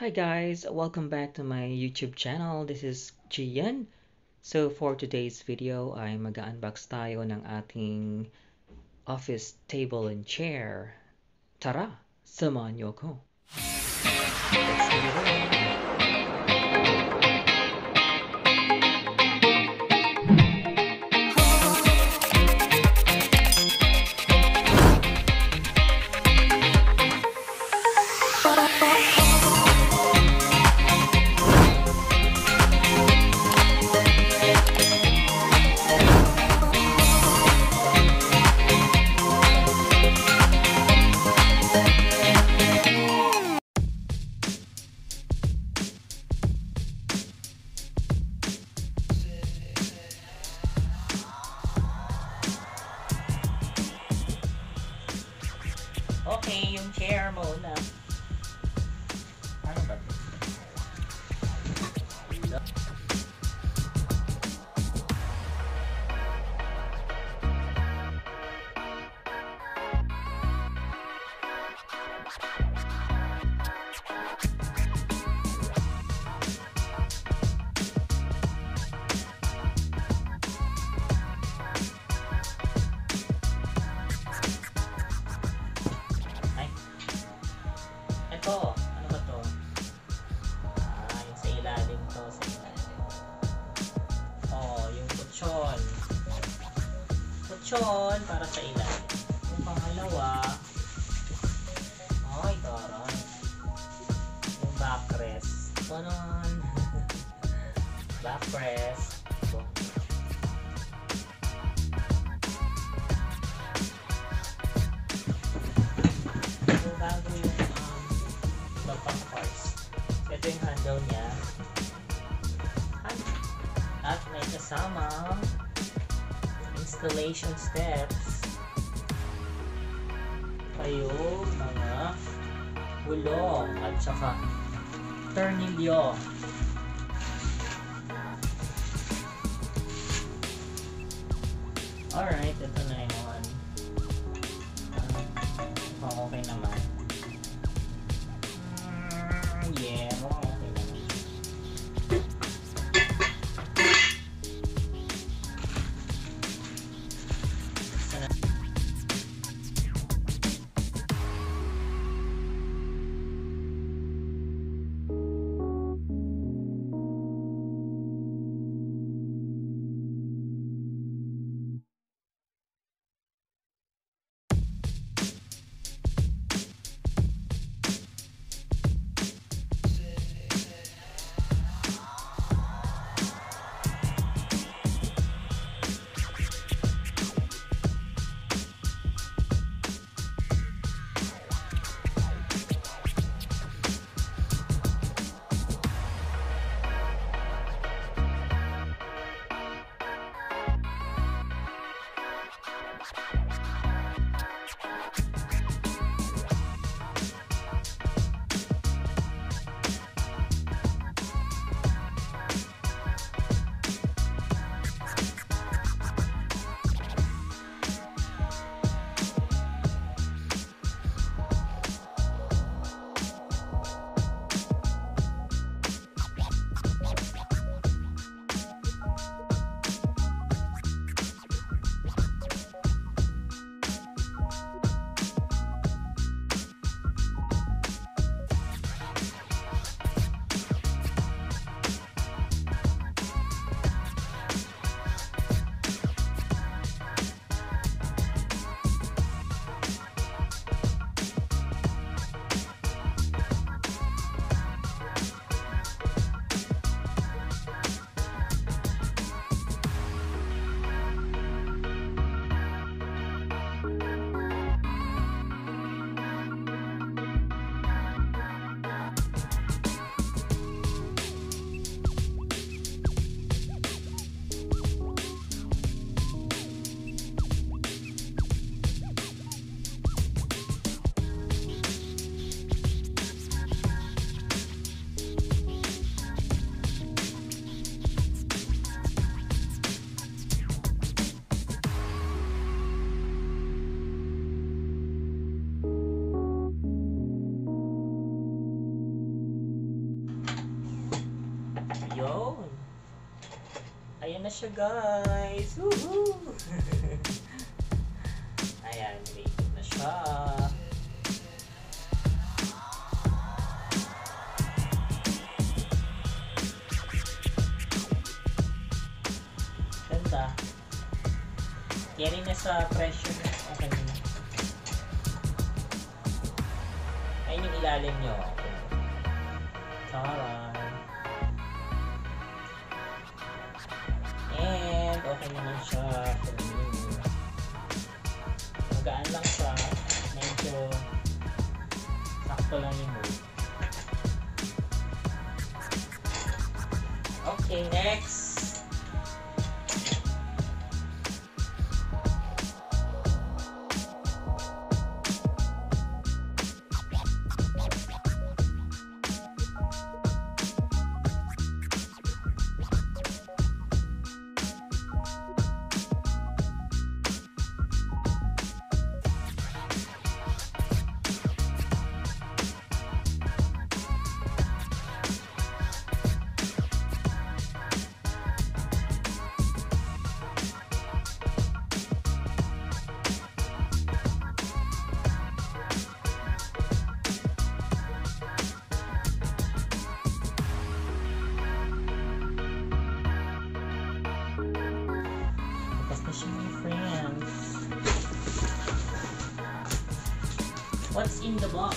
Hi guys, welcome back to my YouTube channel. This is Gian. So for today's video ay mag-unbox tayo ng ating office table and chair. Tara, samahan niyo ako. Let's go! Okay, yung chair muna. Ano ba ito? Ito, ano ba to? Yung sa ilalim to, sa ilalim. Oh, yung kutsyon. Kutsyon para sa ilalim. Yung pangalawa, ay, taray. Yung backrest. Ito naman. Backrest. Ito. So, bago yung pang parts. Ito yung handle niya. At may kasama installation steps. Yung mga gulong at saka tornilyo. Alright, ito na yun. Okay naman. Yeah, okay naman. Yun. Ayan na siya, guys. Woohoo! Ayan, ready na siya. Ganda. Carry na sa pressure. Okay na. Ayun yung ilalim nyo. Taray. And okay naman siya for me. Magaan lang siya. Medyo sakto lang yung mood. Okay, next. Friends, what's in the box?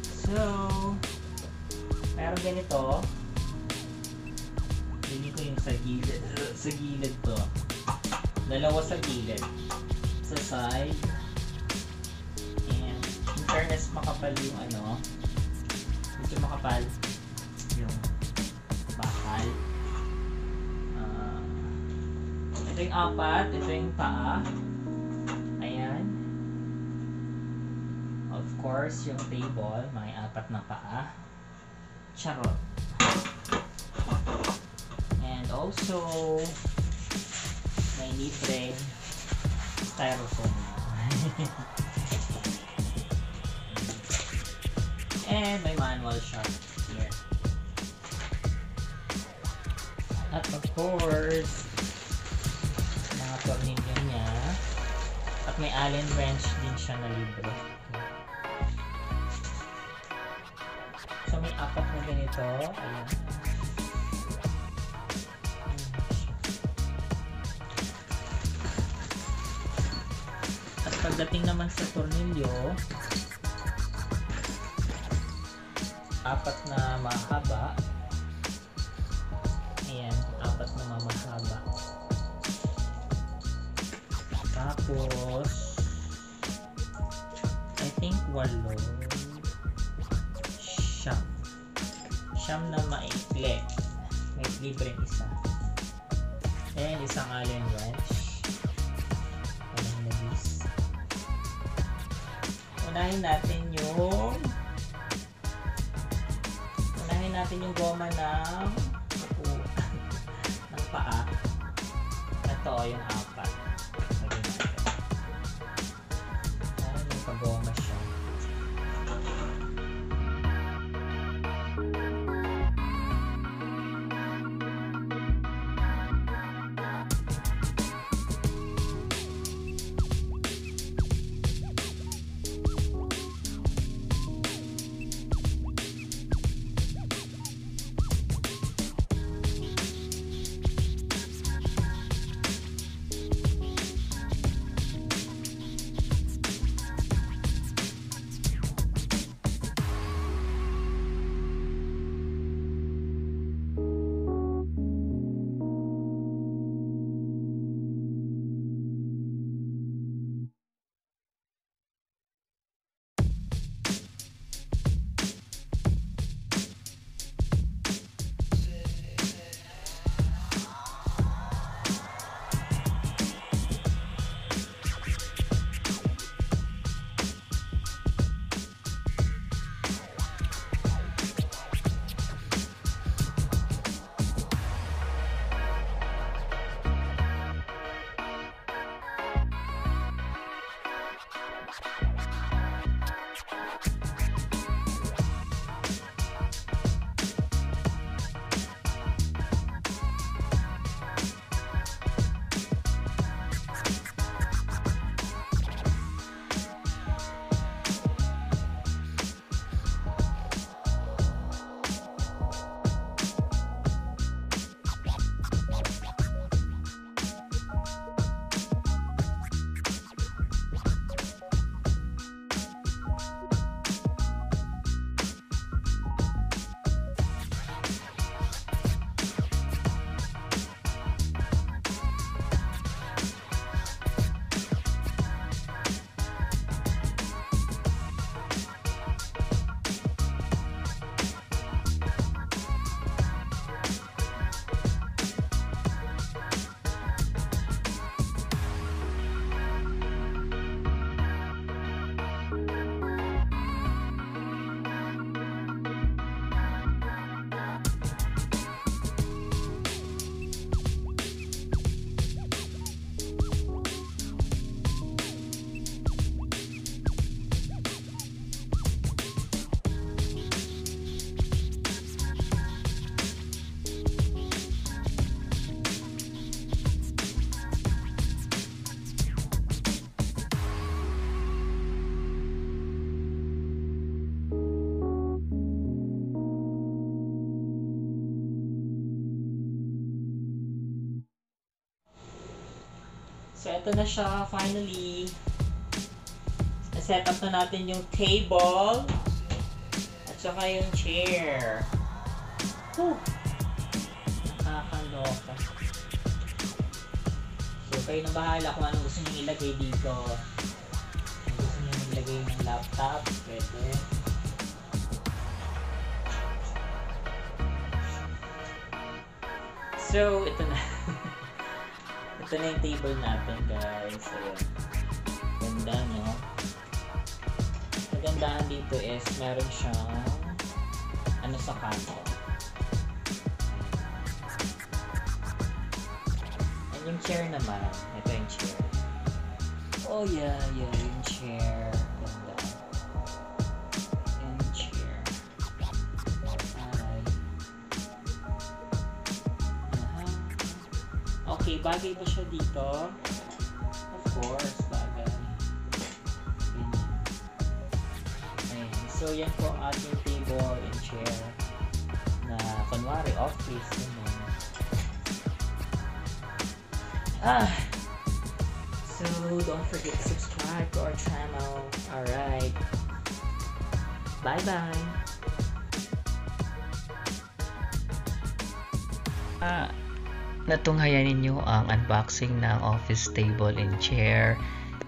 So, meron ganito. Hindi ko yung sa gilid. Sa gilid to. Dalawa sa gilid. Sa side. And, in fairness, makapal yung ano. Medyo makapal yung bakal. Ito yung apat, ito yung paa. Ayan. Of course, yung table, may apat na paa. Charot. And also, may libreng styrofoam. And may manual siya here. At of course, tornilyo niya at may Allen wrench din siya na libre. So may apat na ganito. Ayan. At pagdating naman sa tornilyo, apat na mahaba. Ayan, apat na mahaba. Tapos, I think 8. Siyam na maikli. May libreng isa. And isang Allen wrench. Walang labis. Unahin natin yung goma ng paa. Ito yung apat. Goma siya. ito na siya, finally. Na-set up na natin yung table at saka yung chair. Whew. Nakakaloka. So, kayo na bahala kung anong gusto nyo ilagay dito. Kung gusto nyo ilagay ng laptop, pwede. So, ito na. Ito na yung table natin, guys. Ayan. Ganda, no? Kagandahan dito is meron siyang ano sa kanto. And yung chair naman. Ito yung chair. Oh, yeah, yung chair. Ganda. Yung chair. Alright. Okay, bagay ba siya dito? Of course, bagay. Ayan. So, yan po ang ating table and chair na kunwari office. So, don't forget to subscribe to our channel. Alright. Bye-bye. Natunghayan ninyo ang unboxing ng office table and chair,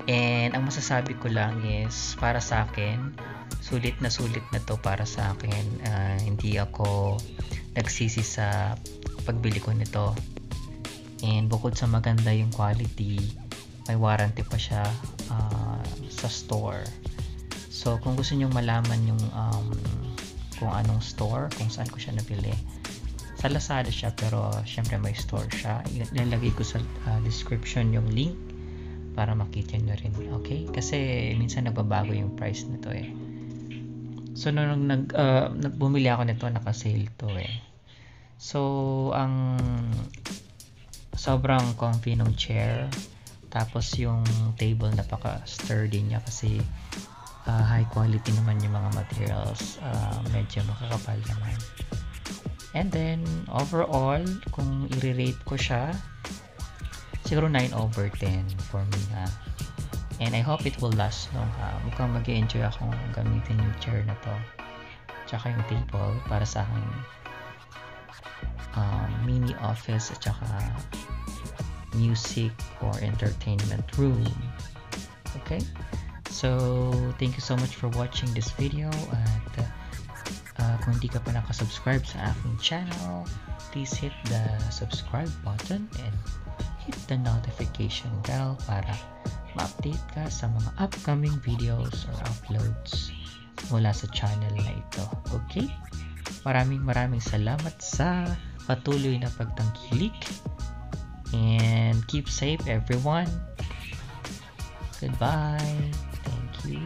and ang masasabi ko lang is para sa akin sulit na to para sa akin. Hindi ako nagsisi sa pagbili ko nito, and bukod sa maganda yung quality, may warranty pa siya sa store. So kung gusto nyong malaman yung kung anong store, kung saan ko siya nabili, sa Lazada siya, pero syempre may store siya. Ilalagay ko sa description yung link para makita nyo rin, okay? Kasi minsan nagbabago yung price nito eh. So nung bumili ako nito, naka-sale to eh. So ang sobrang comfy ng chair, tapos yung table napaka-sturdy niya kasi high quality naman yung mga materials, medyo makakapal naman. And then, overall, kung i-rate ko siya, siguro 9/10 for me na. And I hope it will last long. Mukhang mag-enjoy akong gamitin yung chair na to. Tsaka yung table para sa aking mini office at tsaka music or entertainment room. Okay? So, thank you so much for watching this video. At kung hindi ka pa nakasubscribe sa aking channel, please hit the subscribe button and hit the notification bell para ma-update ka sa mga upcoming videos or uploads mula sa channel na ito. Okay? Maraming salamat sa patuloy na pagtangkilik, and keep safe everyone. Goodbye. Thank you.